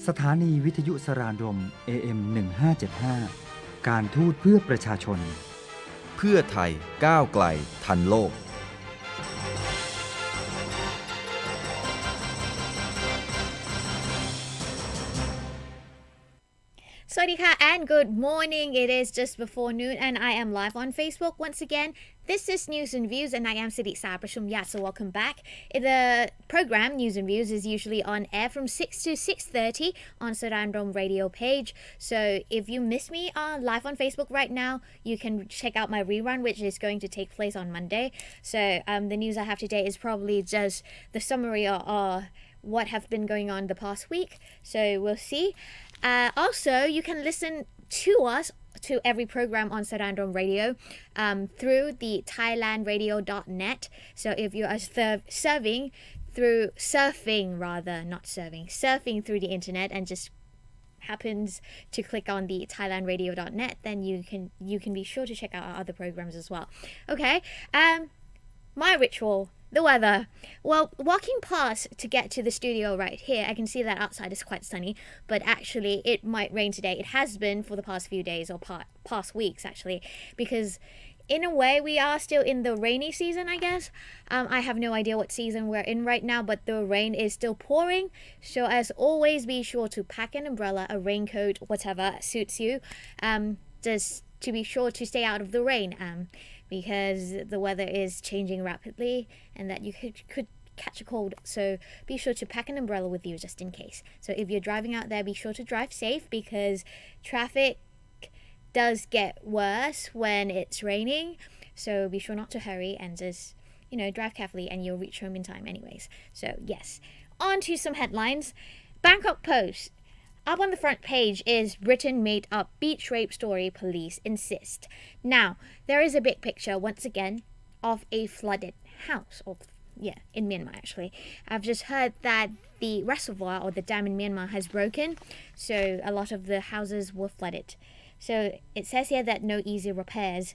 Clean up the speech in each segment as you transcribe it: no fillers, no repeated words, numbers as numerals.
สถานีวิทยุสรานรม AM 1575การทูตเพื่อประชาชนเพื่อไทยก้าวไกลทันโลกSawadika and good morning. It is just before noon and I am live on Facebook once again. This is News and Views and I amประช so welcome back. The program News and Views is usually on air from 6 to 6:30 on Saraญรมradio page. So if you miss me live on Facebook right now, you can check out my rerun which is going to take place on Monday. So the news I have today is probably just the summary of what have been going on the past week. So we'll see. Also, you can listen to us to every program on Saraญรมradio through the thailandradio.net. So if you are surfing through the internet and just happens to click on the thailandradio.net, then you can be sure to check out our other programs as well. Okay, my ritual.The weather. Well, walking past to get to the studio right here, I can see that outside is quite sunny, but actually it might rain today. It has been for the past few days or past weeks actually, because in a way we are still in the rainy season, I guess. I have no idea what season we're in right now, but the rain is still pouring. So as always, be sure to pack an umbrella, a raincoat, whatever suits you, just to be sure to stay out of the rain.Because the weather is changing rapidly and that you could catch a cold. So be sure to pack an umbrella with you just in case. So if you're driving out there, be sure to drive safe because traffic does get worse when it's raining. So be sure not to hurry and just, drive carefully and you'll reach home in time anyways. So yes, on to some headlines. Bangkok Post.Up on the front page is Britain made up beach rape story, police insist. Now, there is a big picture, once again, of a flooded house. In Myanmar, actually. I've just heard that the reservoir or the dam in Myanmar has broken, so a lot of the houses were flooded. So it says here that no easy repairs.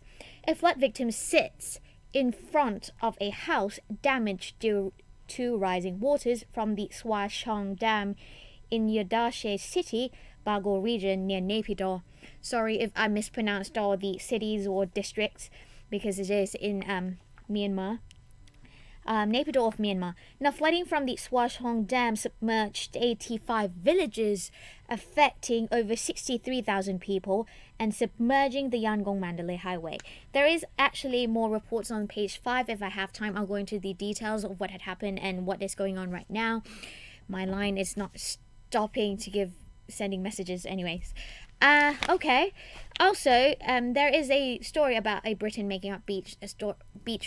A flood victim sits in front of a house damaged due to rising waters from the Swachong Dam.in Yodashe City, Bago region near Naypyidaw. Sorry if I mispronounced all the cities or districts because it is in Myanmar. Naypyidaw of Myanmar. Now flooding from the Swachong Dam submerged 85 villages, affecting over 63,000 people and submerging the Yangon-Mandalay highway. There is actually more reports on page 5. If I have time, I'll go into the details of what had happened and what is going on right now. My line is not...stopping to sending messages anyways. Okay. Also, there is a story about a Britain making up beach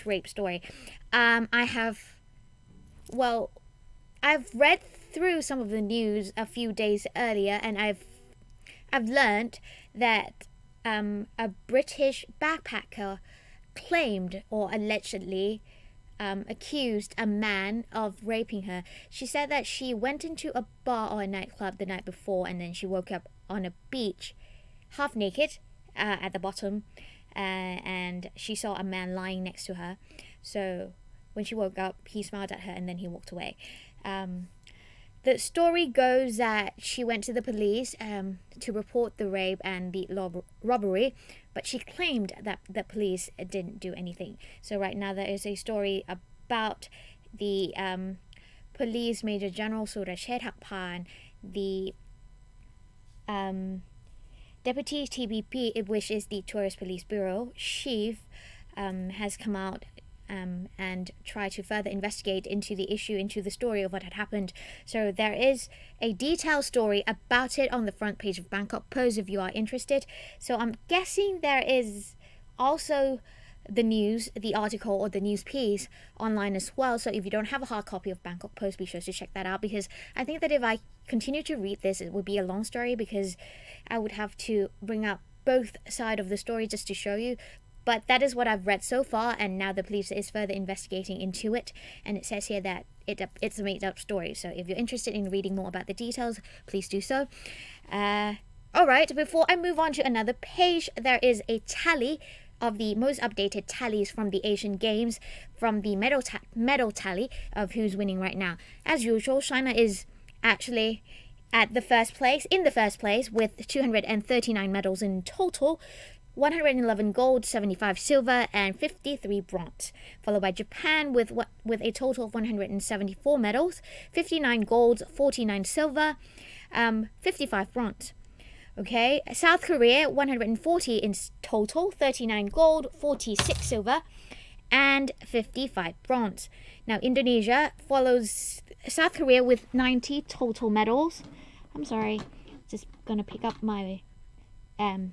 rape story. I've read through some of the news a few days earlier and I've learned that a British backpacker claimed or allegedly accused a man of raping her. She said that she went into a bar or a nightclub the night before and then she woke up on a beach half naked at the bottom and she saw a man lying next to her. So when she woke up, he smiled at her and then he walked away. The story goes that she went to the police to report the rape and the robbery, but she claimed that the police didn't do anything. So right now there is a story about the police Major General Surachet Hakpan, the Deputy TPP, which is the Tourist Police Bureau chief, has come out.and try to further investigate into the issue, into the story of what had happened. So there is a detailed story about it on the front page of Bangkok Post if you are interested. So I'm guessing there is also the news, the article or the news piece online as well. So if you don't have a hard copy of Bangkok Post, be sure to check that out because I think that if I continue to read this, it would be a long story because I would have to bring up both sides of the story just to show you.But that is what I've read so far, and now the police is further investigating into it, and it says here that it's a made-up story. So if you're interested in reading more about the details, please do so. Alright, before I move on to another page, there is a tally of the most updated tallies from the Asian Games, from the medal tally of who's winning right now. As usual, China is actually in the first place with 239 medals in total, 111 gold, 75 silver, and 53 bronze, followed by Japan with a total of 174 medals, 59 gold, 49 silver, 55 bronze. Okay, South Korea 140 in total, 39 gold, 46 silver, and 55 bronze. Now Indonesia follows South Korea with 90 total medals. I'm sorry, just gonna pick up my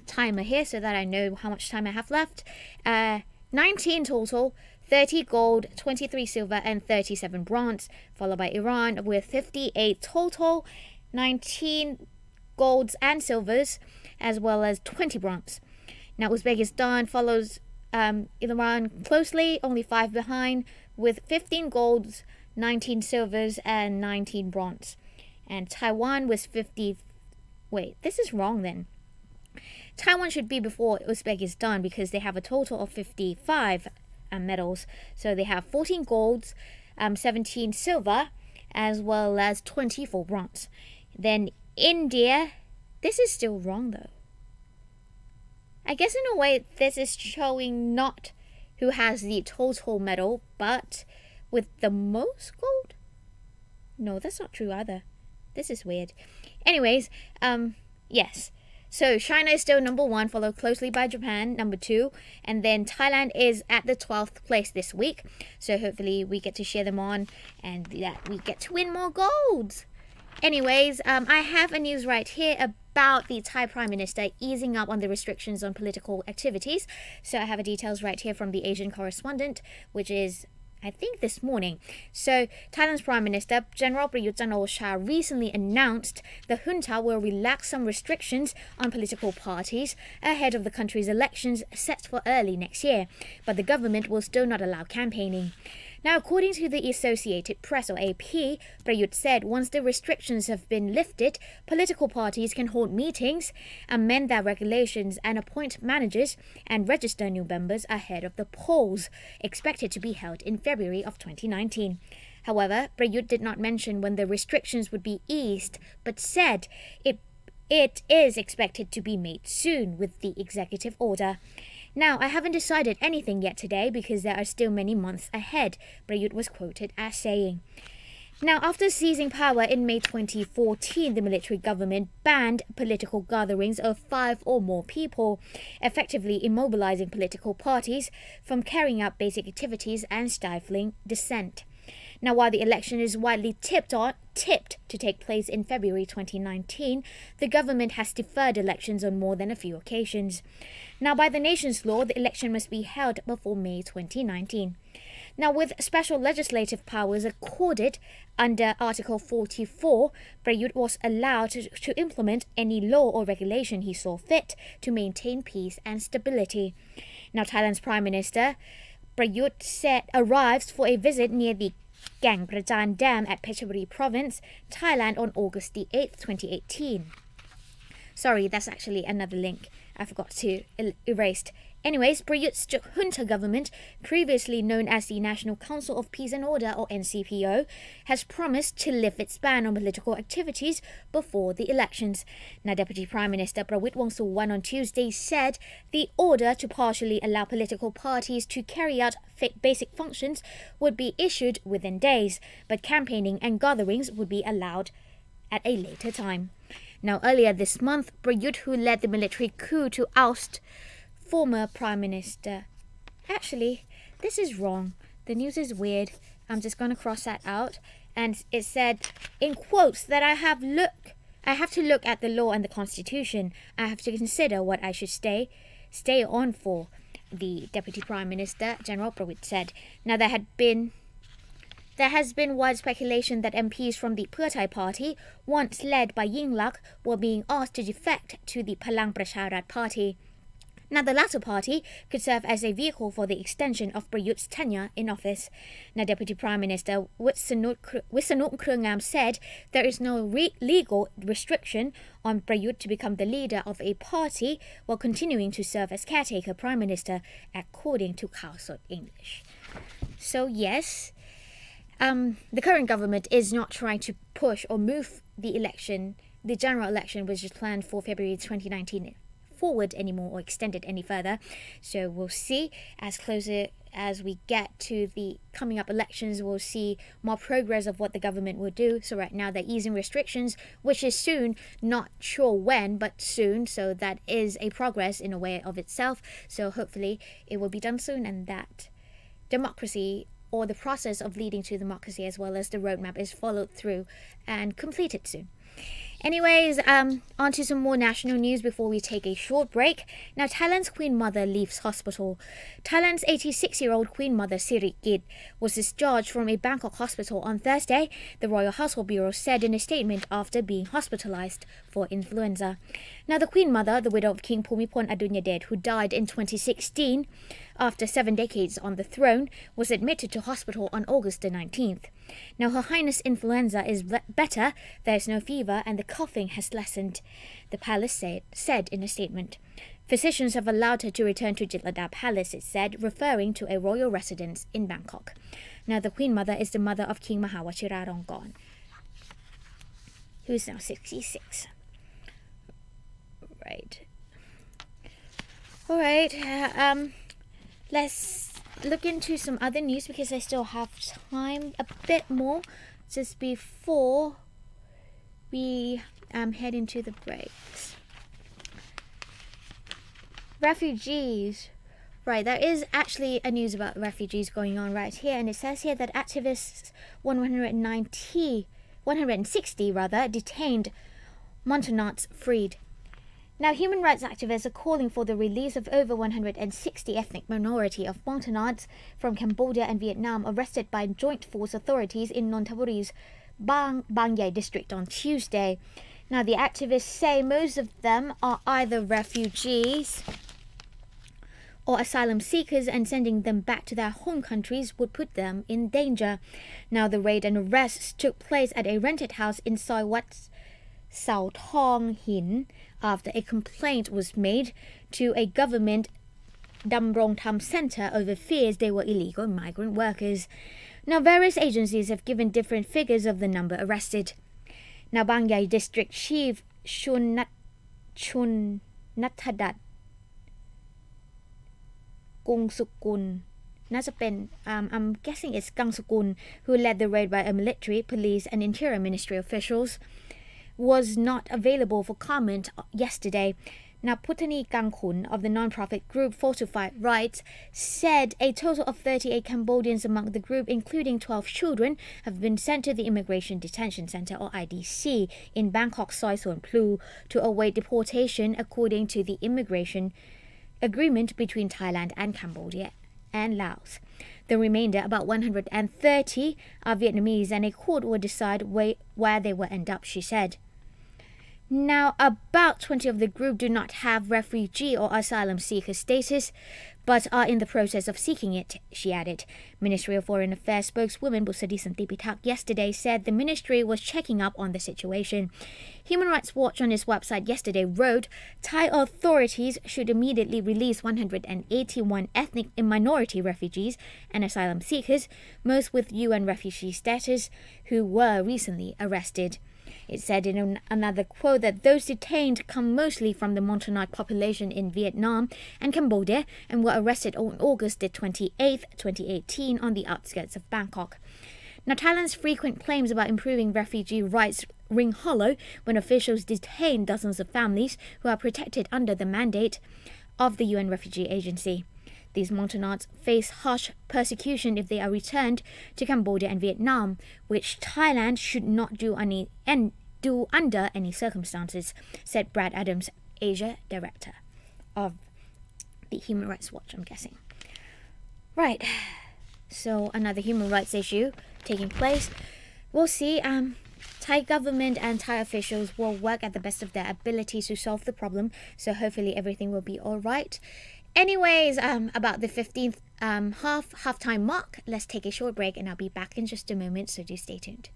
timer here so that I know how much time I have left. 19 total, 30 gold, 23 silver, and 37 bronze, followed by Iran with 58 total, 19 golds and silvers, as well as 20 bronze. Now Uzbekistan follows Iran closely, only 5 behind, with 15 golds, 19 silvers, and 19 bronze. And Taiwan was 50... Wait, this is wrong then. Taiwan should be before Uzbekistan because they have a total of 55 medals. So they have 14 golds, 17 silver, as well as 24 bronze. Then India, this is still wrong though. I guess in a way this is showing not who has the total medal, but with the most gold? No, that's not true either. This is weird. Anyways, yes. So China is still number 1, followed closely by Japan, number 2. And then Thailand is at the 12th place this week. So hopefully we get to share them on and that we get to win more golds. Anyways, I have a news right here about the Thai Prime Minister easing up on the restrictions on political activities. So I have details right here from the Asian correspondent, which is, I think, this morning. So Thailand's Prime Minister, General Prayut Chan-o-cha, recently announced the junta will relax some restrictions on political parties ahead of the country's elections set for early next year. But the government will still not allow campaigning. Now, according to the Associated Press, or AP, Prayut said once the restrictions have been lifted, political parties can hold meetings, amend their regulations, and appoint managers and register new members ahead of the polls, expected to be held in February of 2019. However, Prayut did not mention when the restrictions would be eased, but said it is expected to be made soon with the executive order. Now, I haven't decided anything yet today because there are still many months ahead, Prayut was quoted as saying. Now, after seizing power in May 2014, the military government banned political gatherings of 5 or more people, effectively immobilizing political parties from carrying out basic activities and stifling dissent. Now, while the election is widely tipped to take place in February 2019, the government has deferred elections on more than a few occasions. Now, by the nation's law, the election must be held before May 2019. Now, with special legislative powers accorded under Article 44, Prayut was allowed to implement any law or regulation he saw fit to maintain peace and stability. Now, Thailand's Prime Minister, Prayut, arrives for a visit near the Gang Prajan Dam at Phetchaburi Province, Thailand on August the 8th, 2018. Sorry, that's actually another link I forgot to erase. Anyways, Prayut's junta government, previously known as the National Council of Peace and Order, or NCPO, has promised to lift its ban on political activities before the elections. Now, Deputy Prime Minister Prawit Wongsuwan on Tuesday said the order to partially allow political parties to carry out basic functions would be issued within days, but campaigning and gatherings would be allowed at a later time. Now, earlier this month, Prayut, who led the military coup to oust former Prime Minister... Actually, this is wrong. The news is weird. I'm just going to cross that out. And it said, in quotes, that I have to look at the law and the constitution. I have to consider what I should stay on for, the Deputy Prime Minister, General Prawit, said. Now, there has been wide speculation that MPs from the Pheu Thai party, once led by Yingluck, were being asked to defect to the Palang Pracharat party. Now, the latter party could serve as a vehicle for the extension of Prayut's tenure in office. Now, Deputy Prime Minister Wissanut Krungam said there is no legal restriction on Prayut to become the leader of a party while continuing to serve as caretaker Prime Minister, according to Khao Sot English. So, yes... the current government is not trying to push or move the general election, which is planned for February 2019, forward anymore or extend it any further. So we'll see as closer as we get to the coming up elections, we'll see more progress of what the government will do. So right now they're easing restrictions, which is soon, not sure when, but soon. So that is a progress in a way of itself. So hopefully it will be done soon, and that democracy or the process of leading to democracy as well as the roadmap is followed through and completed soon. Anyways, on to some more national news before we take a short break. Now, Thailand's Queen Mother leaves hospital. Thailand's 86-year-old Queen Mother Sirikit was discharged from a Bangkok hospital on Thursday, the Royal Household Bureau said in a statement after being hospitalized for influenza. Now, the Queen Mother, the widow of King Bhumibol Adulyadej, who died in 2016 after 7 decades on the throne, was admitted to hospital on August the 19th. Now, Her Highness' influenza is better, there is no fever, and the coughing has lessened, the palace said in a statement. Physicians have allowed her to return to Jitlada Palace, it said, referring to a royal residence in Bangkok. Now, the Queen Mother is the mother of King Mahawachiralongkorn, who is now 66. Right. All right. Let's look into some other news because I still have time a bit more just before we head into the breaks. Refugees. Right, there is actually a news about refugees going on right here, and it says here that activists 160 detained Montanauts freed. Now, human rights activists are calling for the release of over 160 ethnic minority of Montanauts from Cambodia and Vietnam arrested by joint force authorities in Nonthaburi's Bang Yai district on Tuesday. Now, the activists say most of them are either refugees or asylum seekers, and sending them back to their home countries would put them in danger. Now, the raid and arrests took place at a rented house in Soi Wat Sao Thong Hin after a complaint was made to a government Damrong Tham Center over fears they were illegal migrant workers. Now, various agencies have given different figures of the number arrested. Now, Bang Yai District Chief Chun Nathadat Kung Sukun, I'm guessing it's Kang Sukun, who led the raid by a military, police and interior ministry officials, was not available for comment yesterday. Now, Putani Kangkhun of the non-profit group Force to Fight Rights said a total of 38 Cambodians among the group, including 12 children, have been sent to the Immigration Detention Center or IDC in Bangkok's Soi Suan Plu to await deportation according to the immigration agreement between Thailand and Cambodia and Laos. The remainder, about 130, are Vietnamese, and a court will decide where they will end up, she said. Now, about 20 of the group do not have refugee or asylum seeker status, but are in the process of seeking it, she added. Ministry of Foreign Affairs spokeswoman Busadi Santipitak yesterday said the ministry was checking up on the situation. Human Rights Watch on its website yesterday wrote, Thai authorities should immediately release 181 ethnic and minority refugees and asylum seekers, most with UN refugee status, who were recently arrested. It said in another quote that those detained come mostly from the Montagnard population in Vietnam and Cambodia and were arrested on August 28, 2018 on the outskirts of Bangkok. Now, Thailand's frequent claims about improving refugee rights ring hollow when officials detain dozens of families who are protected under the mandate of the UN Refugee Agency. These Montagnards face harsh persecution if they are returned to Cambodia and Vietnam, which Thailand should not do under any circumstances, said Brad Adams, Asia Director of the Human Rights Watch, I'm guessing. Right, so another human rights issue taking place. We'll see. Thai government and Thai officials will work at the best of their abilities to solve the problem, so hopefully everything will be all right. Anyways, about the 15th halftime mark, let's take a short break and I'll be back in just a moment, so do stay tuned.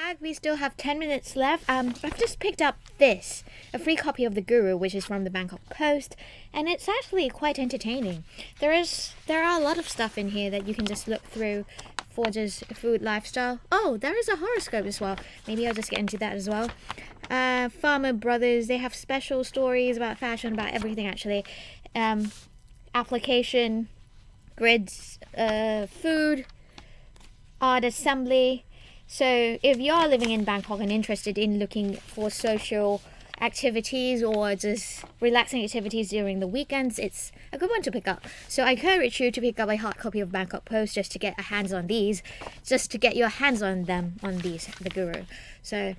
back. We still have 10 minutes left. I've just picked up a free copy of The Guru, which is from the Bangkok Post, and it's actually quite entertaining. There are a lot of stuff in here that you can just look through for just food lifestyle. Oh, there is a horoscope as well. Maybe I'll just get into that as well. Farmer Brothers, they have special stories about fashion, about everything actually. Application, grids, food, art assembly. So if you're living in Bangkok and interested in looking for social activities or just relaxing activities during the weekends, it's a good one to pick up. So I encourage you to pick up a hard copy of Bangkok Post just to get your hands on these, The Guru. So,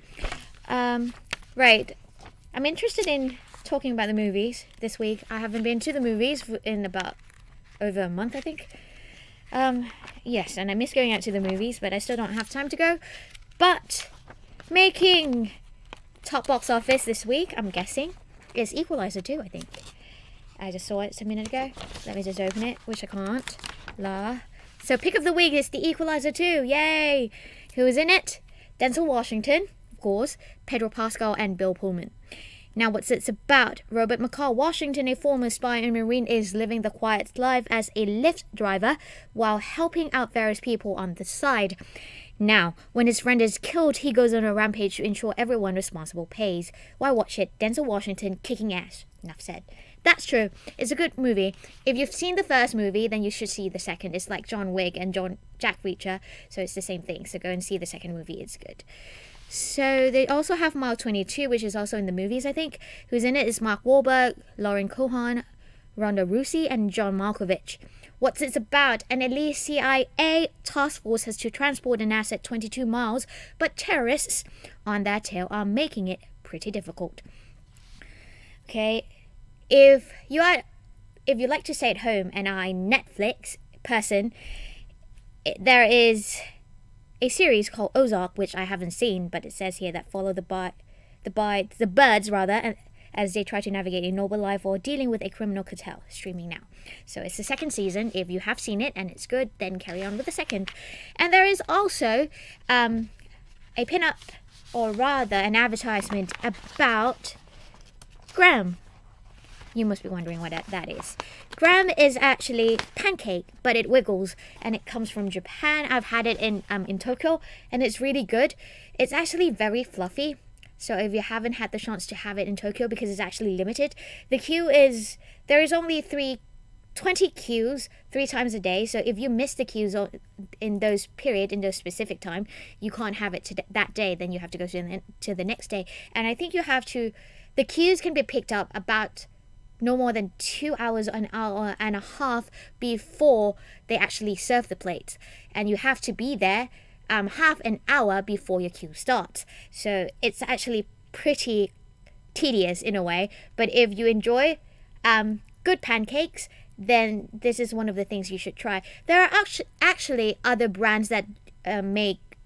right. I'm interested in talking about the movies this week. I haven't been to the movies in about over a month, I think. Yes, and I miss going out to the movies, but I still don't have time to go. But making top box office this week, I'm guessing, is Equalizer 2, I think. I just saw it a minute ago. Let me just open it, which I can't. So pick of the week is the Equalizer 2. Yay! Who is in it? Denzel Washington, of course, Pedro Pascal, and Bill Pullman. Now, what's it's about? Robert McCall Washington, a former spy and Marine, is living the quiet life as a Lyft driver while helping out various people on the side. Now, when his friend is killed, he goes on a rampage to ensure everyone responsible pays. Why watch it? Denzel Washington kicking ass. Enough said. That's true. It's a good movie. If you've seen the first movie, then you should see the second. It's like John Wick and Jack Reacher, so it's the same thing. So go and see the second movie. It's good. So they also have Mile 22, which is also in the movies, I think. Who's in it is Mark Wahlberg, Lauren Cohan, Ronda Rousey, and John Malkovich. What's it about? An elite CIA task force has to transport an asset 22 miles, but terrorists on their tail are making it pretty difficult. Okay, if you like to stay at home and are a Netflix person, there is a series called Ozark, which I haven't seen, but it says here that follow the birds as they try to navigate a noble life while dealing with a criminal cartel, streaming now. So it's the second season. If you have seen it and it's good, then carry on with the second. And there is also a pin-up, or rather an advertisement about Graham. You must be wondering what that is. Graham is actually pancake, but it wiggles, and it comes from Japan. I've had it in Tokyo, and it's really good. It's actually very fluffy. So if you haven't had the chance to have it in Tokyo, because it's actually limited, there is only 20 queues 3 times a day. So if you miss the queues in those specific time, you can't have it that day. Then you have to go to the next day. And I think the queues can be picked up about no more than 2 hours, an hour and a half before they actually serve the plates. And you have to be there half an hour before your queue starts. So it's actually pretty tedious in a way. But if you enjoy good pancakes, then this is one of the things you should try. There are actually other brands that make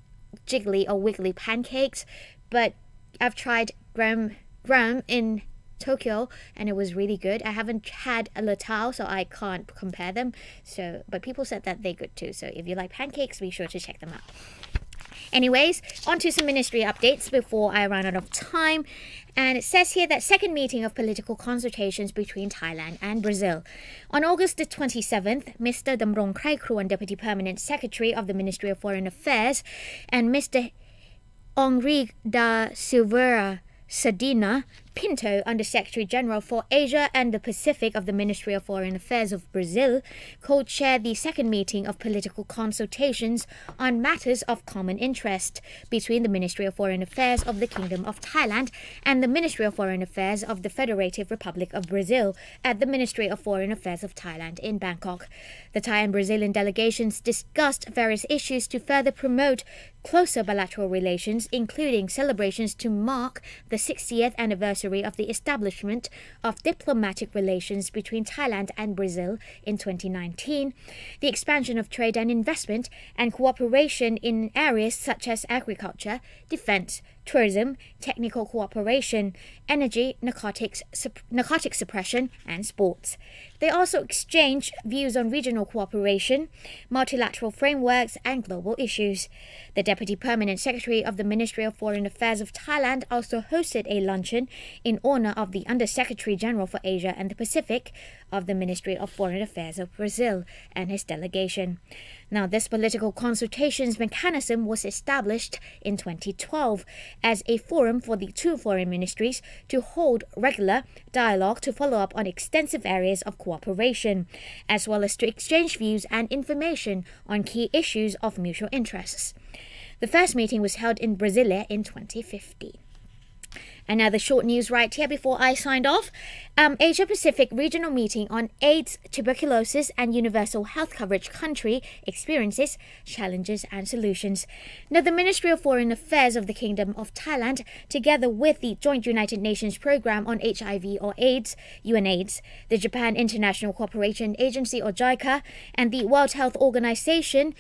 jiggly or wiggly pancakes, but I've tried Graham in Tokyo, and it was really good. I haven't had a Latao, so I can't compare them. But people said that they're good too. So if you like pancakes, be sure to check them out. Anyways, on to some ministry updates before I run out of time. And it says here that second meeting of political consultations between Thailand and Brazil. On August the 27th, Mr. Damrong Krai-Kruan, Deputy Permanent Secretary of the Ministry of Foreign Affairs, and Mr. Henri da Silveira Sadina Pinto, Under-Secretary General for Asia and the Pacific of the Ministry of Foreign Affairs of Brazil, co-chaired the second meeting of political consultations on matters of common interest between the Ministry of Foreign Affairs of the Kingdom of Thailand and the Ministry of Foreign Affairs of the Federative Republic of Brazil at the Ministry of Foreign Affairs of Thailand in Bangkok. The Thai and Brazilian delegations discussed various issues to further promote closer bilateral relations, including celebrations to mark the 60th anniversary anniversary of the establishment of diplomatic relations between Thailand and Brazil in 2019, the expansion of trade and investment, and cooperation in areas such as agriculture, defense, tourism, technical cooperation, energy, narcotic suppression, and sports. They also exchanged views on regional cooperation, multilateral frameworks, and global issues. The Deputy Permanent Secretary of the Ministry of Foreign Affairs of Thailand also hosted a luncheon in honor of the Under-Secretary General for Asia and the Pacific of the Ministry of Foreign Affairs of Brazil and his delegation. Now, this political consultations mechanism was established in 2012 as a forum for the two foreign ministries to hold regular dialogue to follow up on extensive areas of cooperation, as well as to exchange views and information on key issues of mutual interests. The first meeting was held in Brasilia in 2015. Another short news right here before I signed off. Asia Pacific Regional Meeting on AIDS, Tuberculosis and Universal Health Coverage Country Experiences, Challenges and Solutions. Now, the Ministry of Foreign Affairs of the Kingdom of Thailand, together with the Joint United Nations Programme on HIV or AIDS, UNAIDS, the Japan International Cooperation Agency or JICA, and the World Health Organization,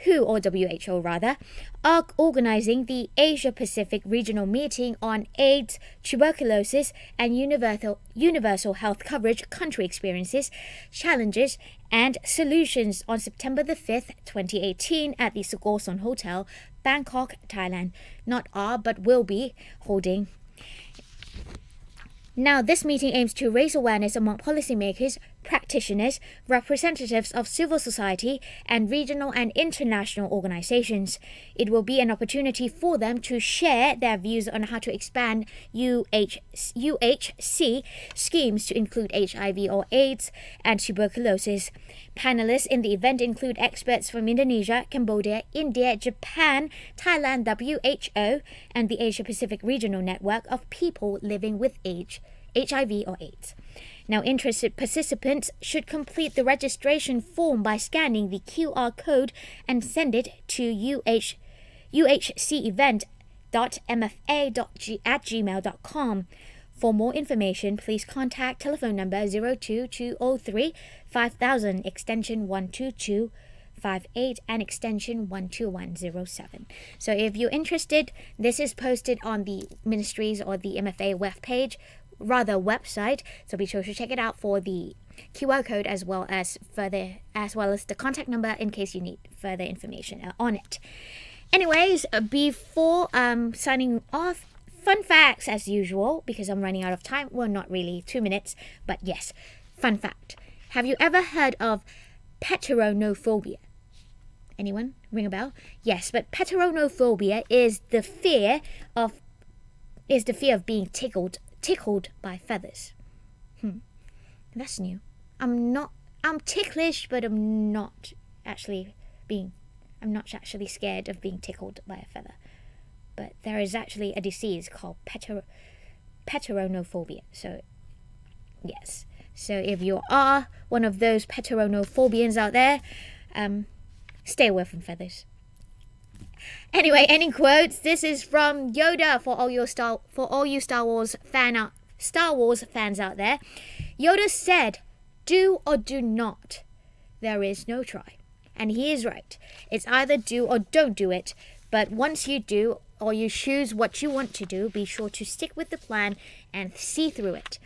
WHO or WHO rather, are organizing the Asia-Pacific Regional Meeting on AIDS, Tuberculosis and Universal Health Coverage Country Experiences, Challenges and Solutions on September the 5th, 2018 at the Sukorson Hotel, Bangkok, Thailand. Not are, but will be holding. Now, this meeting aims to raise awareness among policymakers, practitioners, representatives of civil society, and regional and international organizations. It will be an opportunity for them to share their views on how to expand UHC schemes to include HIV or AIDS and tuberculosis. Panelists in the event include experts from Indonesia, Cambodia, India, Japan, Thailand, WHO, and the Asia-Pacific Regional Network of People Living with HIV or AIDS. Now, interested participants should complete the registration form by scanning the QR code and send it to uhcevent.mfa.gmail.com. For more information, please contact telephone number 02203 5000 extension 12258 and extension 12107. So if you're interested, this is posted on the ministries or the MFA website, so be sure to check it out for the QR code as well as the contact number in case you need further information on it. Anyways, before signing off, fun facts as usual, because I'm running out of time. Well, not really, 2 minutes, but yes, fun fact. Have you ever heard of heteronophobia? Anyone? Ring a bell? Yes, but heteronophobia is the fear of being tickled by feathers. That's new. I'm ticklish, but I'm not actually scared of being tickled by a feather. But there is actually a disease called heteronophobia. So, yes. So if you are one of those heteronophobians out there, stay away from feathers. Anyway, any quotes? This is from Yoda for all you Star Wars fans out there. Yoda said, "Do or do not. There is no try." And he is right. It's either do or don't do it. But once you do, or you choose what you want to do, be sure to stick with the plan and see through it.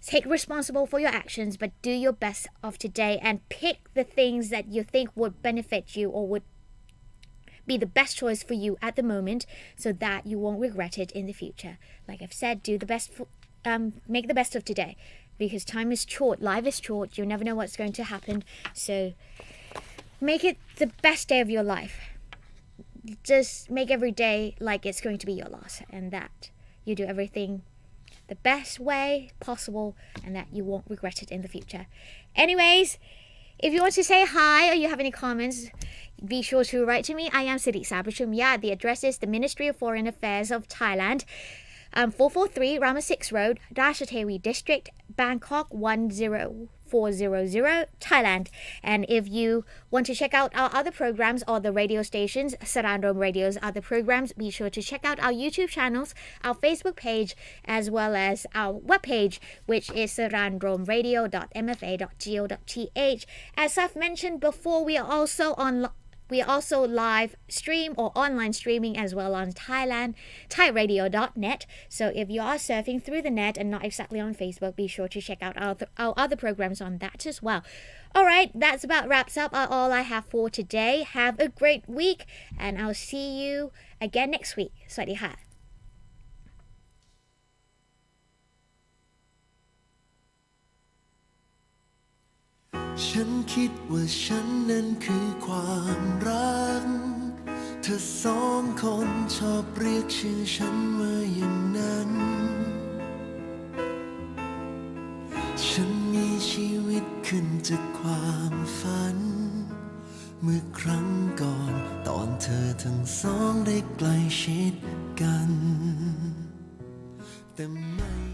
Take responsible for your actions, but do your best of today and pick the things that you think would benefit you or would be the best choice for you at the moment, so that you won't regret it in the future. Like I've said, do the best. Make the best of today, because time is short, life is short. You'll never know what's going to happen. So make it the best day of your life. Just make every day like it's going to be your last, and that you do everything the best way possible, and that you won't regret it in the future. Anyways, if you want to say hi or you have any comments, be sure to write to me. I am Siddhi Sabrachumya. The address is the Ministry of Foreign Affairs of Thailand, 443 Rama 6 Road, Dashatewi District, Bangkok 10 400 Thailand. And if you want to check out our other programs or the radio stations, Sara'n Rom Radio's other programs, be sure to check out our YouTube channels, our Facebook page, as well as our webpage, which is saranromradio.mfa.go.th. As I've mentioned before, we are also live stream or online streaming as well on thairadio.net. So if you are surfing through the net and not exactly on Facebook, be sure to check out our other programs on that as well. All right, that's about wraps up all I have for today. Have a great week, and I'll see you again next week. สวัสดีค่ะฉันคิดว่าฉันนั้นคือความรักเธอสองคนชอบเรียกชื่อฉันว่าอย่างนั้นฉันมีชีวิตขึ้นจากความฝันเมื่อครั้งก่อนตอนเธอทั้งสองได้ใกล้ชิดกันแต่ไม่